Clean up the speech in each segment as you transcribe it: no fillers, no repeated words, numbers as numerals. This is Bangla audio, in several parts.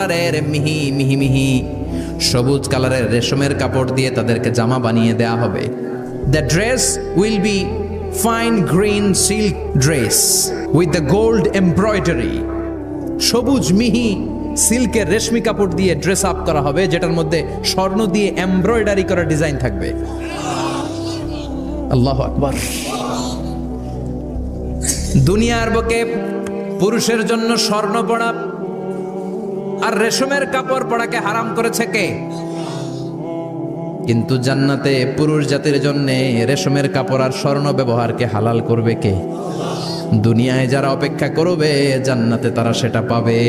মিহি মিহি মিহি সবুজ কালারের রেশমের কাপড় দিয়ে তাদেরকে জামা বানিয়ে দেয়া হবে। The dress will be fine green silk dress with the gold embroidery. সবুজ মিহি সিল্কের রেশমি কাপড় দিয়ে ড্রেস আপ করা হবে, যেটার মধ্যে স্বর্ণ দিয়ে এমব্রয়ডারি করা ডিজাইন থাকবে। আল্লাহু আকবার। দুনিয়ার বুকে পুরুষের জন্য স্বর্ণ পরা আর রেশমের কাপড় পরাকে হারাম করেছে কে? কিন্তু জান্নাতে পুরুষ জাতির জন্য রেশমের কাপড় আর স্বর্ণ ব্যবহারকে হালাল করবে কে? দুনিয়ায় যারা অপেক্ষা করবে জান্নাতে তারা সেটা পাবে।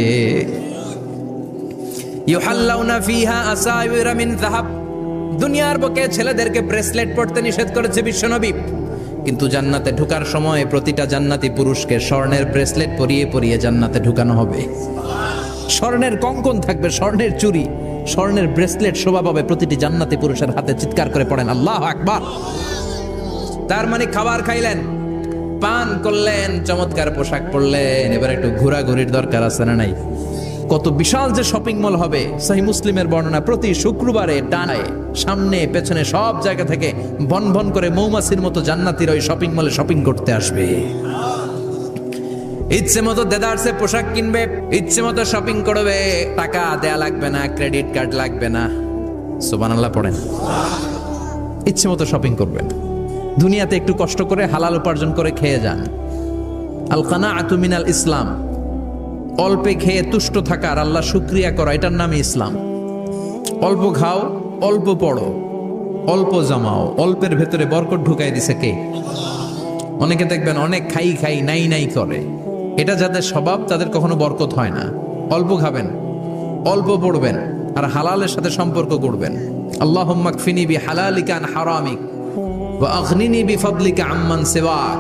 ইউহাল্লাউনা ফিহা আসাইরা মিন যাহাব। দুনিয়ার বুকে ছেলেদেরকে ব্রেসলেট পরতে নিষেধ করেছে বিশ্বনবী, কিন্তু জান্নাতে ঢোকার সময় প্রতিটা জান্নাতি পুরুষকে স্বর্ণের ব্রেসলেট পরিয়ে পরিয়ে জান্নাতে ঢুকানো হবে। স্বর্ণের কঙ্কন থাকবে, স্বর্ণের চুড়ি, স্বর্ণের ব্রেসলেট শোভা পাবে প্রতিটি জান্নাতি পুরুষের হাতে। চিৎকার করে পড়েন আল্লাহু আকবার। তার মানে খাবার খাইলেন, পান করলেন, চমৎকার পোশাক পরলেন, এবার একটু ঘোরাঘুরির দরকার আছে না নাই? কত বিশাল যে শপিং মল হবে। সহিহ মুসলিমের বর্ণনা, প্রতি শুক্রবারে ডানায় সামনে পেছনে সব জায়গা থেকে ভন ভন করে মৌমাছির মতো জান্নাতীরা ওই শপিং মলে শপিং করতে আসবে। ইচ্ছে মতো দেদারসে পোশাক কিনবে, ইচ্ছে মতো শপিং করবে, টাকা দেয়া লাগবে না, ক্রেডিট কার্ড লাগবে না। সুবহানাল্লাহ পড়েন। ইচ্ছে মতো শপিং করবেন। দুনিয়াতে একটু কষ্ট করে হালাল উপার্জন করে খেয়ে যান। আল কানাআতু মিনাল ইসলাম। অল্পে খেয়ে তুষ্ট থাকার, আল্লাহ শুকরিয়া করা, এটার নামই ইসলাম। অল্প খাও, অল্প পড়ো, অল্প জমাও, অল্পের ভেতরে বরকত ঢুকাই দিছে কে? অনেকে দেখবেন অনেক খাই খাই নাই নাই করে, এটা যাদের স্বভাব তাদের কখনো বরকত হয় না। অল্প খাবেন, অল্প পড়বেন, আর হালালের সাথে সম্পর্ক করবেন। আল্লাহুম্মা কফিনি বিহালালিকা আন হারামিক ওয়া আগনিনি বিফাদলিকা আম্মান সিওয়াক।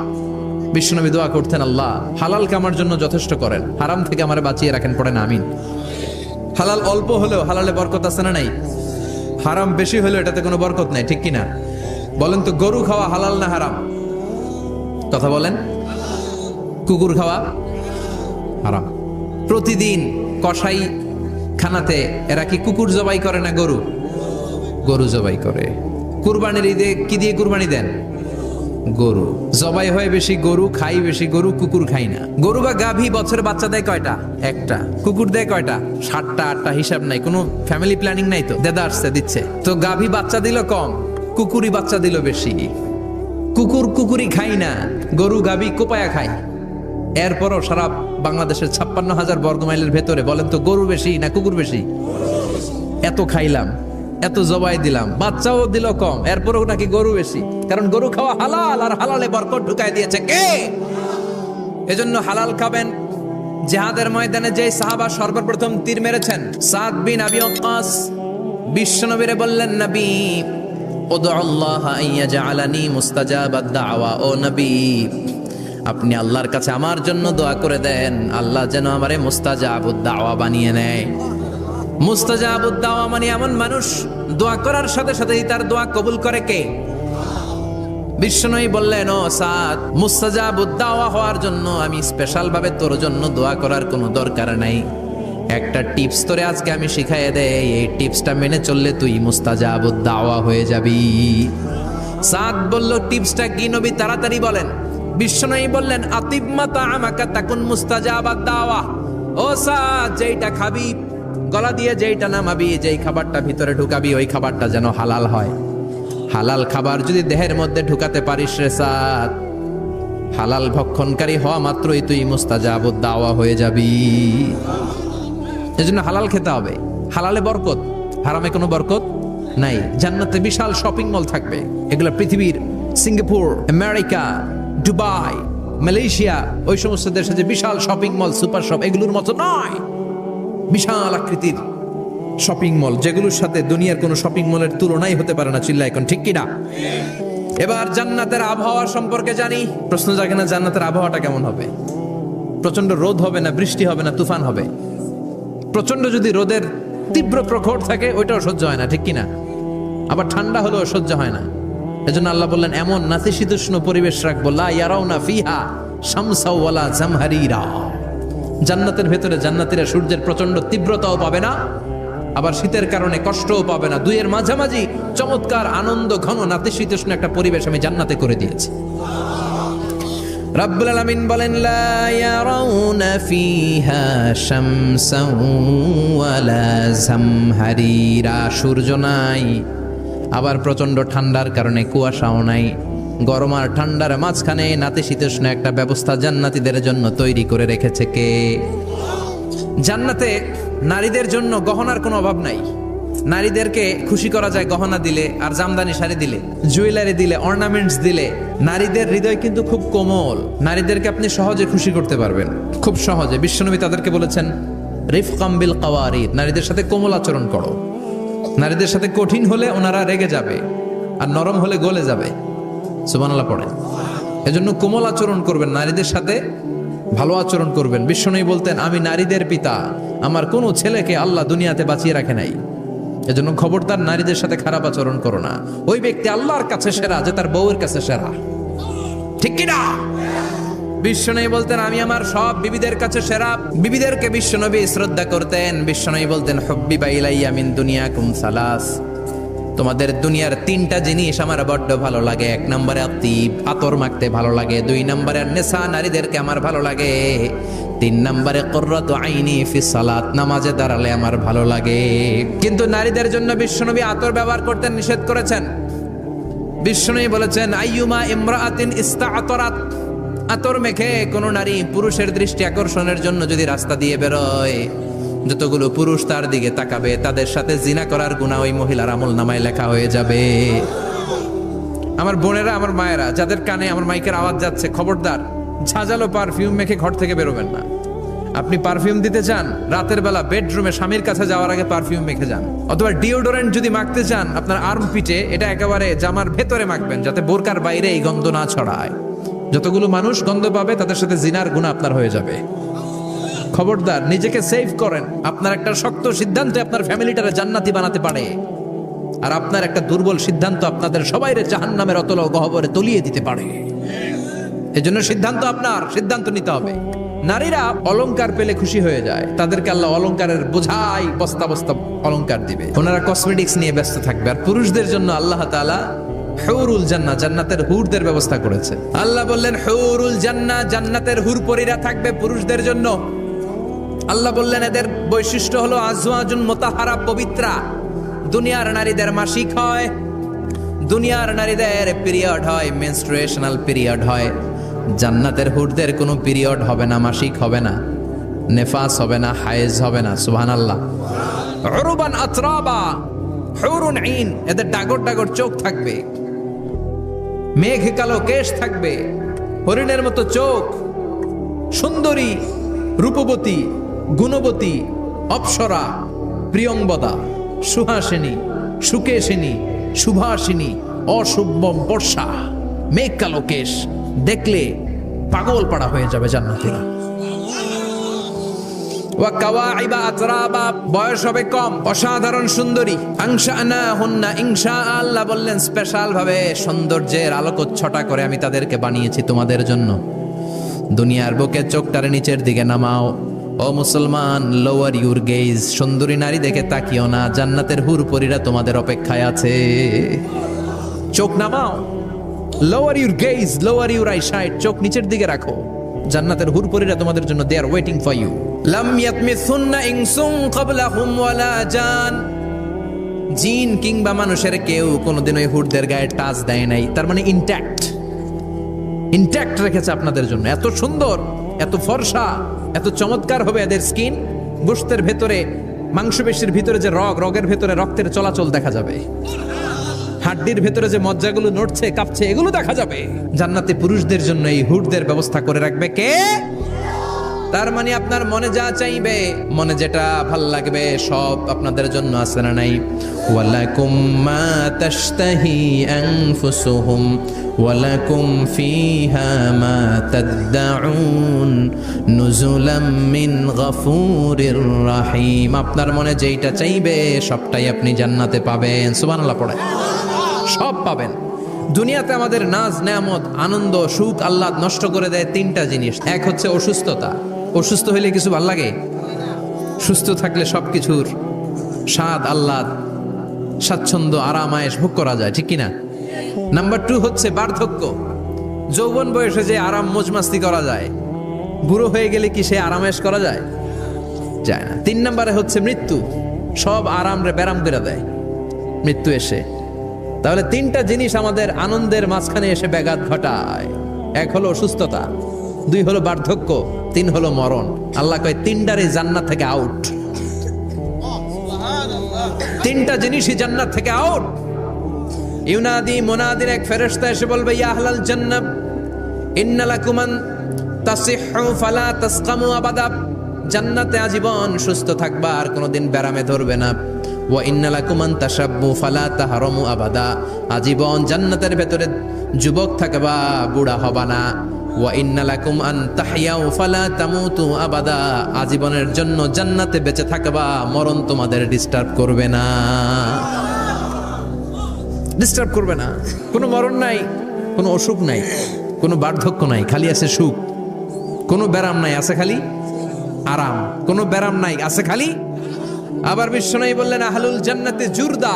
বিশ্বনবী দোয়া করতেন, আল্লাহ হালালকে আমার জন্য যথেষ্ট করেন, হারাম থেকে আমারে বাঁচিয়ে রাখেন। পড়েন আমিন। হালাল অল্প হলেও হালালে বরকত আছে না নাই? হারাম বেশি হলেও এটাতে কোনো বরকত নাই, ঠিক কিনা? বলেন তো, গরু খাওয়া হালাল না হারাম? কথা বলেন। কুকুর খাওয়া হারাম। প্রতিদিন কসাই খানাতে এরা কি কুকুর জবাই করে না গরু? গরু জবাই করে। কুরবানির ঈদে কি দিয়ে কুরবানি দেন? গরু। জবাই হয় বেশি গরু, খাই বেশি গরু, কুকুর খাই না। গরু বা গাভী বছরে বাচ্চা দেয় কয়টা? একটা। কুকুর দেয় কয়টা? 7টা 8টা, হিসাব নাই, কোনো ফ্যামিলি প্ল্যানিং নাই তো। দেদা আসছে দিচ্ছে তো। গাভী বাচ্চা দিল কম, কুকুরই বাচ্চা দিল বেশি। কুকুর কুকুরই খাই না, গরু গাভী কোপায়া খায়। এরপরও সারা বাংলাদেশের 56,000 বর্গমাইলের ভেতরে বলেন তো, গরু বেশি না কুকুর বেশি? এত খাইলাম, এত জবাই দিলাম, বাচ্চাও দিল কম, এরপরও নাকি গরু বেশি। কারণ গরু খাওয়া হালাল, আর হালালে বরকত ঢুকাই দিয়েছে কে? এজন্য হালাল খাবেন। জিহাদের ময়দানে যে সাহাবা সর্বপ্রথম তীর মেরেছেন, সাদ বিন আবি ওয়াক্কাস, বিশ্বনবীরে বললেন, নবী উদউল্লাহ আইয়াজআলানি মুস্তাজাবাদ দাওয়া। ও নবী, আপনি আল্লাহর কাছে আমার জন্য দোয়া করে দেন, আল্লাহ যেন আমারে মুস্তাজাবুদ দাওয়া বানিয়ে নেয়। মুস্তাজাবুদ দাওয়া মানে এমন মানুষ, দোয়া করার সাথে সাথেই তার দোয়া কবুল করে কে? বিশ্বনবী বললেন, ও সাদ, মুস্তাজাবুদ দাওয়া হওয়ার জন্য আমি স্পেশাল ভাবে তোর জন্য দোয়া করার কোনো দরকার নাই। একটা টিপস তোরে আজকে আমি শিখাইয়ে দেই, এই টিপসটা মেনে চললে তুই মুস্তাজাবুদ দাওয়া হয়ে যাবি। সাদ বলল, টিপসটা কি নবী? তাড়াতাড়ি বলেন। বিশ্বনবী বললেন, আতিব মাতা আমাকা তাকুন মুস্তাজাবাদ দাওয়া। ও সাদ, যেইটা খাবি, গলা দিয়ে যেইটা নামাবি, যেই খাবারটা ভিতরে ঢুকাবি, ওই খাবারটা যেন হালাল হয়। হালাল খাবার যদি দেহের মধ্যে ঢুকাতে পারিস রে সাদ, হালাল ভক্ষণকারী হওয়া মাত্রই তুই মুস্তাজাবুদ দাওয়া হয়ে যাবি। এজন্য হালাল খেতে হবে। হালালে বরকত, হারামে কোনো বরকত নাই। জান্নাতে বিশাল শপিং মল থাকবে। এগুলো পৃথিবীর সিঙ্গাপুর, আমেরিকা, দুবাই, মালয়েশিয়া, ওই সমস্ত দেশে যে বিশাল শপিং মল, সুপার শপ, এগুলোর মতো নয়। বিশাল আকৃতির শপিং মল, যেগুলোর সাথে দুনিয়ার কোনো শপিং মলের তুলনাই হতে পারে না। চিল্লা এখন ঠিক কিনা? এবার জান্নাতের আবহাওয়া সম্পর্কে জানি। প্রশ্ন জাগে না, জান্নাতের আবহাওয়াটা কেমন হবে? প্রচন্ড রোদ হবে না বৃষ্টি হবে না তুফান হবে? প্রচন্ড যদি রোদের তীব্র প্রখর থাকে, ওইটাও সহ্য হয় না, ঠিক কিনা? আবার ঠান্ডা হলেও সহ্য হয় না। এজন্য আল্লাহ বললেন, এমন নাতিশীতোষ্ণ পরিবেশ রাখবো, লা ইয়ারাউনা ফিহা শামসা ওয়ালা জামহারিরা। জান্নাতের ভেতরে জান্নাতীরা সূর্যের প্রচন্ড তীব্রতাও পাবে না, আবার শীতের কারণে কষ্টও পাবে না। দুইয়ের মাঝামাঝি চমৎকার আনন্দ ঘন নাতিশীতোষ্ণ একটা পরিবেশ আমি জান্নাতে করে দিয়েছি। রাব্বুল আলামিন বলেন, লা ইয়ারাউনা ফিহা শামসান ওয়ালা জামহারিরা, সূর্য নাই, আবার প্রচন্ড ঠান্ডার কারণে কুয়াশাও নাই। গরম আর ঠান্ডার মাঝখানে নাতিশীতোষ্ণ একটা ব্যবস্থা জান্নাতীদের জন্য তৈরি করে রেখেছে কে? জান্নাতে নারীদের জন্য গহনার কোনো অভাব নাই। নারীদেরকে খুশি করা যায় গহনা দিলে, আর জামদানি শাড়ি দিলে, জুয়েলারি দিলে, অর্নামেন্টস দিলে। নারীদের হৃদয় কিন্তু খুব কোমল, নারীদেরকে আপনি সহজে খুশি করতে পারবেন, খুব সহজে। বিশ্বনবী তাদেরকে বলেছেন, রিফকাম বিল কাওয়ারিদ, নারীদের সাথে কোমল আচরণ করো। নারীদের সাথে কঠিন হলে ওনারা রেগে যাবে, আর নরম হলে গলে যাবে। সুবহানাল্লাহ পড়েন। এজন্য কোমল আচরণ করবেন, নারীদের সাথে ভালো আচরণ করবেন। বিশ্বনবী বলতেন, আমি নারীদের পিতা, আমার কোনো ছেলেকে আল্লাহ দুনিয়াতে বাঁচিয়ে রাখে নাই, এজন্য খবরদার নারীদের সাথে খারাপ আচরণ করো না। ওই ব্যক্তি আল্লাহর কাছে সেরা যে তার বউয়ের কাছে সেরা, ঠিক কিনা? বিশ্বনবী বলতেন, আমি আমার সব বিবিদের কাছে সেরা। বিবিদেরকে বিশ্বনবী শ্রদ্ধা করতেন। বিশ্বনবী বলতেন, হুব্বিবা ইলাইয়া মিন দুনিয়াকুম সালাস, তোমাদের দুনিয়ার তিনটা জিনিস আমার বড্ড ভালো লাগে। এক নম্বরে আতিব, আতর মাখতে ভালো লাগে। দুই নম্বরে নেশা, নারীদেরকে আমার ভালো লাগে। তিন নম্বরে কুররাতু আইনি ফি সালাত, নামাজে দাঁড়ালে আমার ভালো লাগে। কিন্তু নারীদের জন্য বিশ্বনবী আতর ব্যবহার করতে নিষেধ করেছেন। বিশ্বনবী বলেছেন, আইয়ুমা ইমরাআতিন ইস্তাআতরাত, আতর মেখে কোন নারী পুরুষের দৃষ্টি আকর্ষণের জন্য যদি রাস্তা দিয়ে বেরোয়, যতগুলো পুরুষ তার দিকে তাকাবে তাদের সাথে জিনা করার গুনাহ ওই মহিলার আমলনামায় লেখা হয়ে যাবে। আমার বোনেরা, আমার মায়েরা, যাদের কানে আমার মাইকের আওয়াজ যাচ্ছে, খবরদার ঝাঁঝালো পারফিউম মেখে ঘর থেকে বেরোবেন না। আপনি পারফিউম দিতে চান, রাতের বেলা বেডরুমে স্বামীর কাছে যাওয়ার আগে পারফিউম মেখে যান। অথবা ডিওডোরেন্ট যদি মাখতে চান, আপনার আর্ম পিটে এটা একেবারে জামার ভেতরে মাখবেন, যাতে বোরকার বাইরে এই গন্ধ না ছড়ায়। যতগুলো মানুষ গন্ধ পাবে তাদের সাথে জিনার গুনাহ আপনার হয়ে যাবে। খবরদার, নিজেকে সেভ করেন। আপনার একটা শক্ত সিদ্ধান্ত আপনার ফ্যামিলিটারে জান্নাতি বানাতে পারে, আর আপনার একটা দুর্বল সিদ্ধান্ত আপনাদের সবাইরে জাহান্নামের অতল গহ্বরে তলিয়ে দিতে পারে। এজন্য সিদ্ধান্ত আপনার, সিদ্ধান্ত নিতে হবে। নারীরা অলংকার পেলে খুশি হয়ে যায়, তাদেরকে আল্লাহ অলংকারের বোঝাই বস্তা বস্তা অলংকার দিবে। ওনারা কসমেটিক্স নিয়ে ব্যস্ত থাকবে। আর পুরুষদের জন্য আল্লাহ তাআলা হুরুল জান্নাহ, জান্নাতের হুরদের ব্যবস্থা করেছে। আল্লাহ বললেন, হুরুল জান্নাহ, জান্নাতের হুর পরীরা থাকবে পুরুষদের জন্য। আল্লাহ বললেন, এদের বৈশিষ্ট্য হলো আজওয়াজুন মুতাহহারা, পবিত্রা। দুনিয়ার নারীদের মাসিক হয়, দুনিয়ার নারীদের পিরিয়ড হয়, মেনস্ট্রুয়েশনাল পিরিয়ড হয়। জান্নাতের হুরদের কোনো পিরিয়ড হবে না, মাসিক হবে না, নেফাস হবে না, হায়েজ হবে না। সুবহানাল্লাহ। উরবান আতরাবা, হুরুন আইন, এদের ডাগর ডাগর চোখ থাকবে, মেঘ কালো কেশ থাকবে, হরিণের মতো চোখ, সুন্দরী, রূপবতী, গুণবতী, অপ্সরা, প্রিয়ংবদা, সুহাসিনী, সুকেশিনী, সুভাষিনী, অশুভম বর্ষা, মেঘ কালো কেশ, দেখলে পাগল পাড়া হয়ে যাবে জান্নাতীরা। ওয়া কাওয়াইবা আতরাবা, বয়স হবে কম, অসাধারণ সুন্দরী। আনশানাহুন্না ইনশা, আল্লাহ বললেন স্পেশাল ভাবে সৌন্দর্যের আলোকচ্ছটা করে আমি তাদেরকে বানিয়েছি তোমাদের জন্য। দুনিয়ার বুকে চোখটারে নিচের দিকে নামাও। ও মুসলমান, লোয়ার ইউর গেজ, সুন্দরী নারী দেখে তাকিও না, জান্নাতের হুরপরীরা তোমাদের অপেক্ষায় আছে। চোখ নামাও, lower your gauge, lower your eyesight, চোখ নিচের দিকে রাখো। জান্নাতের হুরপরীরা তোমাদের জন্য, দে আর ওয়েটিং ফর ইউ। লাম ইয়াতমিসুন্না ইনসুন ক্বাবলাহুম ওয়ালা জান, জিন কিংবা মানুষের কেউ কোনোদিন ওই হুরদের গায়ে টাচ দেয় নাই। তার মানে ইনট্যাক্ট রেখেছে আপনাদের জন্য। এত সুন্দর, এত ফর্সা, এত চমৎকার হবে এদের স্কিন। গোশতের ভেতরে, মাংসপেশির ভিতরে যে রগের ভেতরে রক্তের চলাচল দেখা যাবে, হাড্ডির ভেতরে যে মজ্জাগুলো নড়ছে কাঁপছে এগুলো দেখা যাবে। জান্নাতে পুরুষদের জন্য এই হুরদের ব্যবস্থা করে রাখবে কে? তার মানে আপনার মনে যা চাইবে, মনে যেটা ভাল লাগবে সব আপনাদের জন্য আছে না নাই? ওয়ালাকুম মা তাশতাহি আনফুসুহুম ওয়ালাকুম ফিহা মা তাদদাউন নুজুলাম মিন গফুরির রহিম। আপনার মনে যেইটা চাইবে সবটাই আপনি জান্নাতে পাবেন। সুবহানাল্লাহ পড়ে সব পাবেন। দুনিয়াতে আমাদের নাজ নেয়ামত, আনন্দ, সুখ, আহ্লাদ নষ্ট করে দেয় তিনটা জিনিস। এক হচ্ছে অসুস্থতা, অসুস্থ হইলে কিছু ভাল লাগে? সুস্থ থাকলে সবকিছুর স্বাদ, আহ্লাদ, স্বাচ্ছন্দ্য, আরাম, আয়েশ ভোগ করা যায়, ঠিক কিনা? নাম্বার 2 হচ্ছে বার্ধক্য। যৌবন বয়সে যে আরাম মজমাস্তি করা যায়, বুড়ো হয়ে গেলে কি সে আরামায়েশ করা যায়? যায় না। 3 নম্বরে হচ্ছে মৃত্যু। সব আরাম রে ব্যারাম করে দেয় মৃত্যু এসে। তাহলে 3টা জিনিস আমাদের আনন্দের মাঝখানে এসে ব্যাঘাত ঘটায়। 1 হলো অসুস্থতা, 2 হলো বার্ধক্য, 3 হলো মরণ। আল্লাহ কয় 3টারই জান্নাত থেকে আউট। 3টা জিনিসই জান্নাত থেকে আউট। ইউনাদি মুনাদির এক ফেরেশতা এসে বলবে, ইয়া আহলাল জান্নাহ ইন্না লাকুম আন তাসিহু ফালা তাসকামু আবাদা। জান্নাতে আজীবন সুস্থ থাকবা, আর কোনোদিন ব্যারামে ধরবে না। ওয়া ইন্না লাকুম আন তাশাব্বু ফালা তাহরামু আবাদা। আজীবন জান্নাতের ভেতরে যুবক থাকবা, বুড়া হবা না। ওয়া ইন্না লাকুম আন তাহইয়াউ ফালা তামুতু আবাদা। আজীবনের জন্য জান্নাতে বেঁচে থাকবা, মরণ তোমাদের ডিস্টার্ব করবে না। ডিস্টার্ব করবে না। কোনো মরণ নাই, কোনো অসুখ নাই, কোনো বার্ধক্য নাই, খালি আছে সুখ। কোনো ব্যারাম নাই, আছে খালি আরাম। কোনো ব্যারাম নাই, আছে খালি। আবার বিশ্বনবী বললেন, আহলুল জান্নাতে জুরদা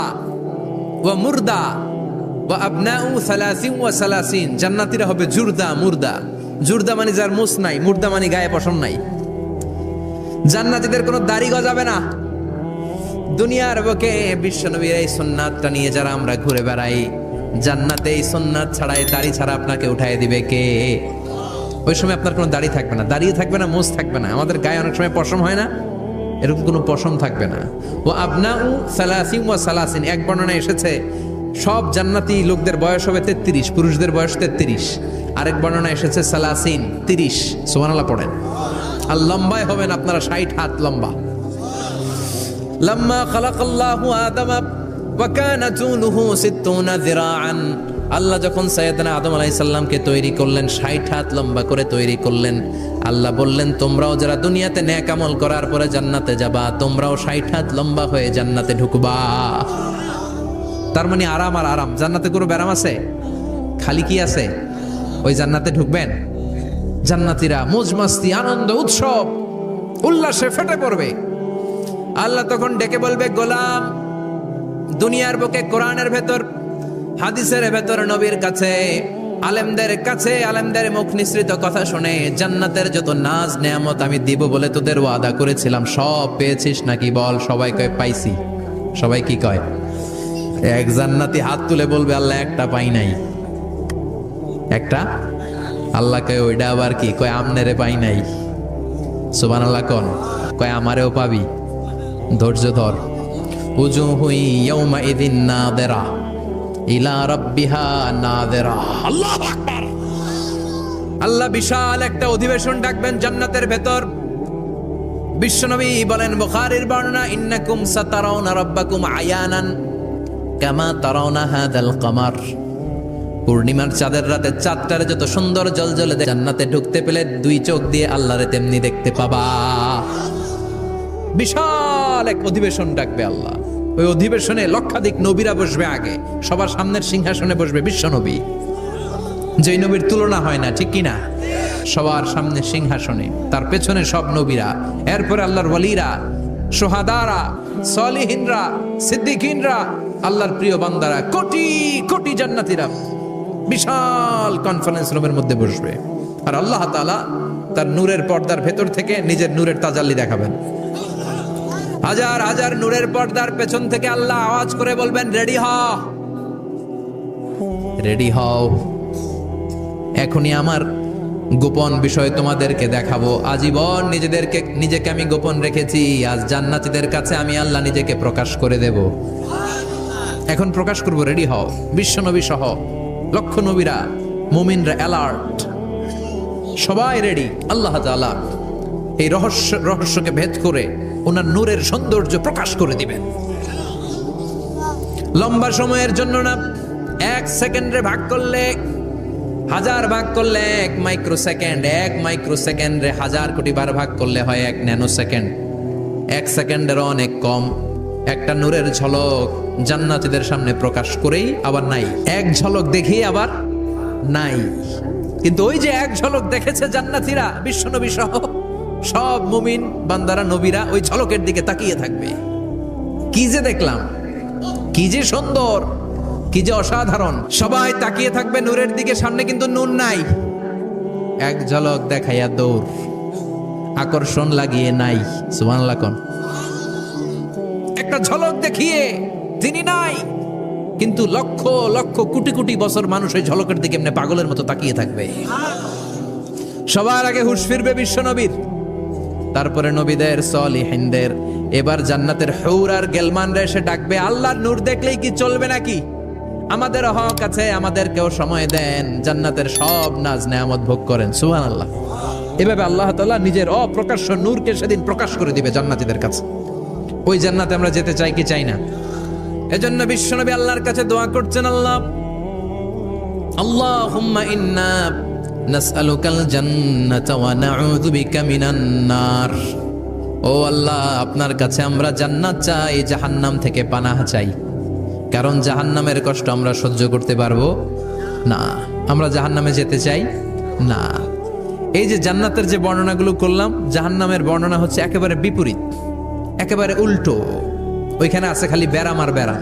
ওয়া মুরদা ওয়া আবনাউ 30 ওয়া 30। জান্নাতীরা হবে জুরদা, মুরদা। জুরদা মানে যার মুছ নাই, মুরদা মানে গায়ে পশম নাই। জান্নাতীদের কোনো দাড়ি গজাবে না। দুনিয়ার বুকে বিশ্বনবীর এই সুন্নাতটা নিয়ে যারা আমরা ঘুরে বেড়াই, জান্নাতে এই সুন্নাত ছাড়াই দাড়ি ছাড়া আপনাকে উঠায় দিবে কে? ওই সময় আপনার কোনো দাড়ি থাকবে না, দাড়িয়ে থাকবে না, মুছ থাকবে না। আমাদের গায়ে অনেক সময় পশম হয় না, এরকম কোনো পশম থাকবে না। ও আবনাউ 30 ওয়া 30। এক বর্ণনায় এসেছে সব জান্নাতি লোকদের বয়স হবে 33, পুরুষদের বয়স 33। আরেক বর্ণনায় এসেছে 30। সুবহানাল্লাহ পড়েন। আর লম্বায় হবেন আপনারা 60 হাত লম্বা। লাম্মা খালাকাল্লাহু আদামা ওয়া কানা তুলুহু 60 যিরাআন। আল্লাহ যখন সাইয়েদনা আদম আলাইহিস সালামকে তৈরি করলেন, 60 হাত লম্বা করে তৈরি করলেন। আল্লাহ বললেন, তোমরাও যারা দুনিয়াতে নেক আমল করার পরে জান্নাতে যাবা, তোমরাও 60 হাত লম্বা হয়ে জান্নাতে ঢুকবা। তার মানে আরাম আর আরাম। জান্নাতে কোনো ব্যারাম আছে? খালি কি আছে? ওই জান্নাতে ঢুকবেন, জান্নাতীরা মজমাস্তি, আনন্দ, উৎসব, উল্লাসে ফেটে পড়বে। আল্লাহ তখন ডেকে বলবে, গোলাম, দুনিয়ার বুকে কোরআনের ভেতর, হাদিসের ভেতর, নবীর কাছে, আলেমদের কাছে, আলেমদের মুখ নিঃসৃত কথা শুনে জান্নাতের যত নাজ নেয়ামত আমি দিব বলে তোদের ওয়াদা করেছিলাম, সব পেয়েছিস নাকি বল? সবাই কয় পাইছি। সবাই কি কয়? এক জান্নাতি হাত তুলে বলবে, আল্লাহ একটা পাই নাই। একটা? আল্লাহ কয় ওইটা আবার কি? কয় আমনেরে পাই নাই। সুবহানাল্লাহ কোন? কয় আমারেও পাবি, ধৈর্য ধর। উজুহু ইয়াউমা ইযিন নাযিরা ইলা রাব্বিহা নাযিরা। আল্লাহু আকবার। আল্লাহ বিশাল একটা অধিবেশন ডাকবেন জান্নাতের ভেতর। বিশ্বনবী বলেন, বুখারীর বর্ণনা, ইন্নাকুম সাতারাউনা রাব্বাকুম আয়ানান কামা তারাউনা হাদাল কমার। পূর্ণিমার চাঁদের রাতে চাঁদটারে যত সুন্দর জ্বলজ্বলে জান্নাতে ঢুকতে পেলে 2 চোখ দিয়ে আল্লাহরে তেমনি দেখতে পাবা। বিশাল এক অধিবেশন ডাকবে আল্লাহ। ওই অধিবেশনে লক্ষাধিক নবীরা বসবে। আগে সবার সামনের সিংহাসনে বসবে বিশ্বনবী, যেই নবীর তুলনা হয় না, ঠিক কিনা? সবার সামনে সিংহাসনে, তার পেছনে সব নবীরা, এরপরে আল্লাহর ওয়ালিরা, শুহাদারা, সলিহিনরা, সিদ্দিকিনরা, আল্লাহর প্রিয় বান্দারা, কোটি কোটি জান্নাতীরা বিশাল কনফারেন্স রুমের মধ্যে বসবে। আর আল্লাহ তাআলা তার নূরের পর্দার ভেতর থেকে নিজের নূরের তাজাল্লি দেখাবেন। হাজার হাজার নূরের পর্দার পেছন থেকে আল্লাহ আওয়াজ করে বলবেন, রেডি হও, রেডি হও, এখনই আমার গোপন বিষয় তোমাদেরকে দেখাবো। আজীবন নিজেকে আমি গোপন রেখেছি, আজ জান্নাতীদের কাছে আমি আল্লাহ নিজেকে প্রকাশ করে দেব। এখন প্রকাশ করব, রেডি হও। বিশ্বনবী সহ লক্ষ নবীরা, মুমিনরা অ্যালার্ট, সবাই রেডি। আল্লাহ তাআলা এই রহস্যকে ভেদ করে ওনার নূরের সৌন্দর্য প্রকাশ করে দিবেন। লম্বা সময়ের জন্য না, 1 সেকেন্ডে ভাগ করলে, 1000 ভাগ করলে 1 মাইক্রোসেকেন্ড, 1 মাইক্রোসেকেন্ডে 1000 কোটি বার ভাগ করলে হয় 1 ন্যানো সেকেন্ড। 1 সেকেন্ডের অনেক কম একটা নূরের ঝলক জান্নাতীদের সামনে প্রকাশ করেই আবার নাই, 1 ঝলক দেখেই আবার নাই। কিন্তু ওই যে 1 ঝলক দেখেছে জান্নাতীরা, বিশ্বনবী সহ সব মুমিন বান্দারা নবীরা ওই ঝলকের দিকে তাকিয়ে থাকবে। কি যে দেখলাম, কি যে সুন্দর, কি যে অসাধারণ। সবাই তাকিয়ে থাকবে নূরের দিকে, সামনে কিন্তু নূর নাই। এক ঝলক দেখাইয়া দৌড়, আকর্ষণ লাগিয়ে নাই। সুবহানাল্লাহ কোন একটা ঝলক দেখিয়ে তিনি নাই, কিন্তু লক্ষ লক্ষ কোটি কোটি বছর মানুষ ওই ঝলকের দিকে এমনি পাগলের মতো তাকিয়ে থাকবে। সবার আগে হুঁশ ফিরবে বিশ্ব নবীর, তারপরে নবীদের, সলিহিনদের। এবার জান্নাতের হুর আর গেলমানরা এসে ডাকবে, আল্লাহর নূর দেখলেই কি চলবে নাকি? আমাদের হক আছে, আমাদেরকেও সময় দেন, জান্নাতের সব নাজ নেয়ামত ভোগ করেন। সুবহানাল্লাহ। এভাবে আল্লাহ তাআলা নিজের অপ্রকাশ্য নূরকে সেদিন প্রকাশ করে দিবে জান্নাতীদের কাছে। ওই জান্নাতে আমরা যেতে চাই কি চাই না? এজন্য বিশ্বনবী আল্লাহর কাছে দোয়া করছেন, আল্লাহ আল্লাহুম্মা ইন্না নাসআলুকাল জান্নাতা ওয়া নাউযু বিকা মিনান নার। ও আল্লাহ, আপনার কাছে আমরা জান্নাত চাই, জাহান্নাম থেকে পানাহ চাই। কারণ জাহান্নামের কষ্ট আমরা সহ্য করতে পারবো না। আমরা জাহান্নামে যেতে চাই না। এই যে জান্নাতের যে বর্ণনাগুলো করলাম, জাহান্নামের বর্ণনা হচ্ছে একেবারে বিপরীত, একেবারে উল্টো। ওইখানে আছে খালি ব্যারাম আর ব্যারাম।